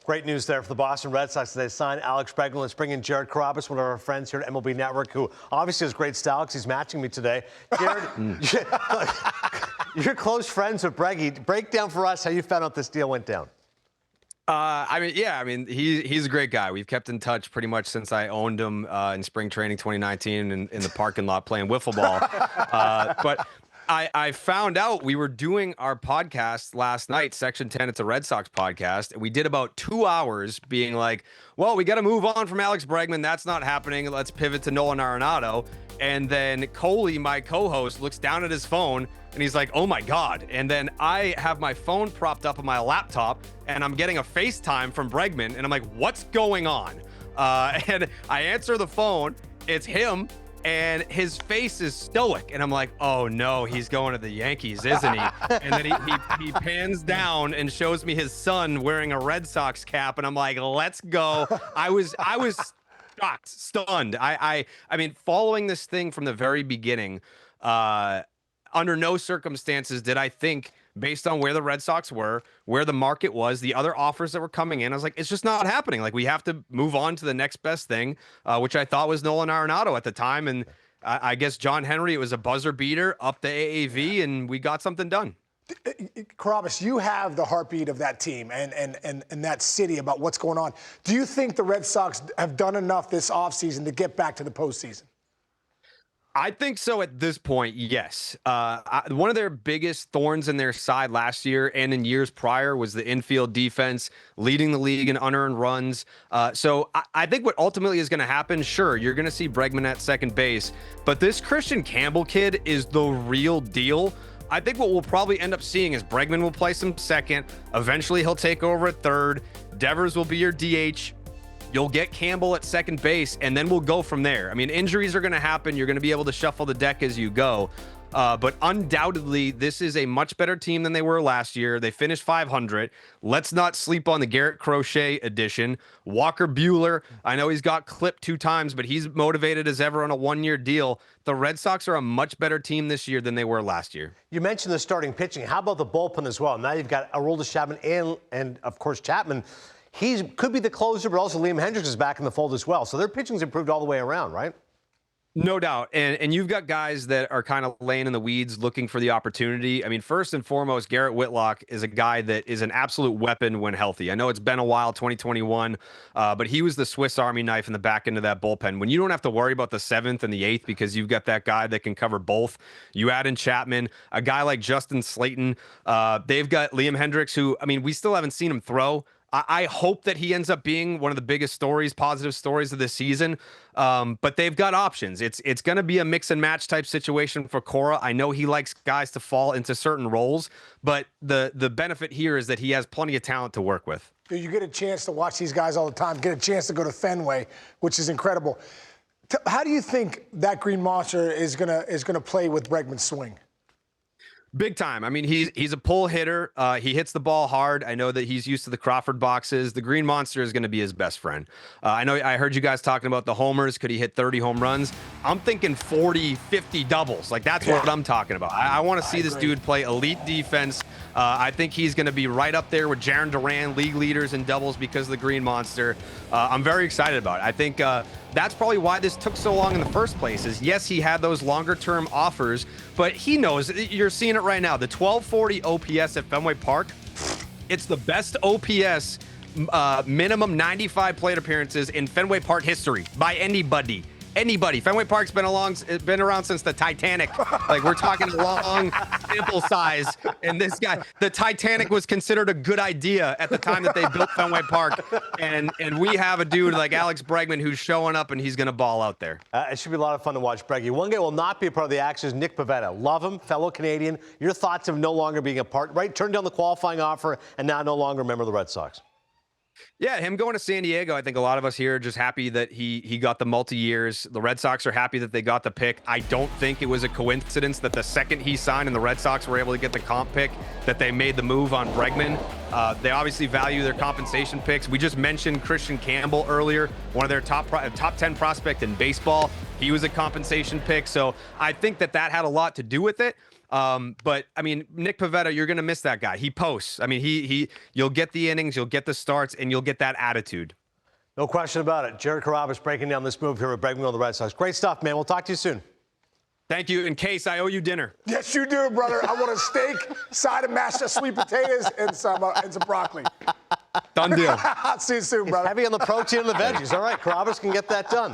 Great news there for the Boston Red Sox. They signed Alex Bregman. Let's bring in Jared Carrabis, one of our friends here at MLB Network, who obviously has great style because he's matching me today. Jared, you're close friends with Breggy. Break down for us how you found out this deal went down. He's a great guy. We've kept in touch pretty much since I owned him in spring training 2019 in the parking lot playing wiffle ball. But I found out we were doing our podcast last night, Section 10. It's a Red Sox podcast. And we did about 2 hours being like, well, we got to move on from Alex Bregman. That's not happening. Let's pivot to Nolan Arenado. And then Coley, my co-host, looks down at his phone and he's like, oh my God. And then I have my phone propped up on my laptop and I'm getting a FaceTime from Bregman. And I'm like, what's going on? And I answer the phone. It's him. And his face is stoic. And I'm like, oh no, he's going to the Yankees, isn't he? And then he pans down and shows me his son wearing a Red Sox cap. And I'm like, let's go. I was shocked, stunned. I mean, following this thing from the very beginning, under no circumstances did I think, based on where the Red Sox were, where the market was, the other offers that were coming in, I was like, it's just not happening. Like, we have to move on to the next best thing, which I thought was Nolan Arenado at the time. And I guess John Henry, it was a buzzer beater up the AAV, and we got something done. Carrabis, you have the heartbeat of that team and that city about what's going on. Do you think the Red Sox have done enough this offseason to get back to the postseason? I think so at this point, yes. One of their biggest thorns in their side last year and in years prior was the infield defense, leading the league in unearned runs. So I think what ultimately is going to happen, sure, you're going to see Bregman at second base, but this Christian Campbell kid is the real deal. I think what we'll probably end up seeing is Bregman will play some second. Eventually, he'll take over at third. Devers will be your DH. You'll get Campbell at second base, and then we'll go from there. I mean, injuries are going to happen. You're going to be able to shuffle the deck as you go. But undoubtedly, this is a much better team than they were last year. They finished 500. Let's not sleep on the Garrett Crochet edition. Walker Buehler, I know he's got clipped 2 times, but he's motivated as ever on a 1-year deal. The Red Sox are a much better team this year than they were last year. You mentioned the starting pitching. How about the bullpen as well? Now you've got Aroldis Chapman and of course, Chapman. He could be the closer, but also Liam Hendriks is back in the fold as well. So their pitching's improved all the way around, right? No doubt. And you've got guys that are kind of laying in the weeds looking for the opportunity. I mean, first and foremost, Garrett Whitlock is a guy that is an absolute weapon when healthy. I know it's been a while, 2021, but he was the Swiss Army knife in the back end of that bullpen. When you don't have to worry about the 7th and the 8th because you've got that guy that can cover both, you add in Chapman, a guy like Justin Slayton. They've got Liam Hendriks, who, I mean, we still haven't seen him throw. I hope that he ends up being one of the biggest stories, positive stories of this season. But they've got options. It's going to be a mix and match type situation for Cora. I know he likes guys to fall into certain roles, but the benefit here is that he has plenty of talent to work with. You get a chance to watch these guys all the time, get a chance to go to Fenway, which is incredible. How do you think that Green Monster is gonna play with Bregman's swing? Big time. I mean, he's a pull hitter. He hits the ball hard. I know that he's used to the Crawford boxes. The Green Monster is going to be his best friend. I know I heard you guys talking about the homers. Could he hit 30 home runs? I'm thinking 40, 50 doubles. Like, that's what I'm talking about. I want to see this dude play elite defense. I think he's going to be right up there with Jarren Duran, league leaders in doubles because of the Green Monster. I'm very excited about it. I think that's probably why this took so long in the first place is, yes, he had those longer term offers, but he knows, you're seeing it right now. The 1240 OPS at Fenway Park, it's the best OPS minimum 95 plate appearances in Fenway Park history by anybody. Fenway Park's been around since the Titanic. Like, we're talking long sample size. And this guy, the Titanic was considered a good idea at the time that they built Fenway Park. And we have a dude like Alex Bregman who's showing up and he's going to ball out there. It should be a lot of fun to watch Breggy. One guy will not be a part of the action is Nick Pivetta. Love him, fellow Canadian. Your thoughts of no longer being a part, right? Turned down the qualifying offer and now no longer a member of the Red Sox. Yeah, him going to San Diego, I think a lot of us here are just happy that he got the multi-years. The Red Sox are happy that they got the pick. I don't think it was a coincidence that the second he signed and the Red Sox were able to get the comp pick, that they made the move on Bregman. They obviously value their compensation picks. We just mentioned Christian Campbell earlier, one of their top 10 prospect in baseball. He was a compensation pick, so I think that had a lot to do with it. But I mean, Nick Pivetta, you're going to miss that guy. He posts. I mean, you'll get the innings, you'll get the starts, and you'll get that attitude. No question about it. Jared Carrabis breaking down this move here at Bregman on the Red Sox. Great stuff, man. We'll talk to you soon. Thank you. In case I owe you dinner. Yes, you do, brother. I want a steak, side of mashed sweet potatoes, and some broccoli. Done deal. See you soon, brother. Heavy on the protein and the veggies. All right, Carrabis can get that done.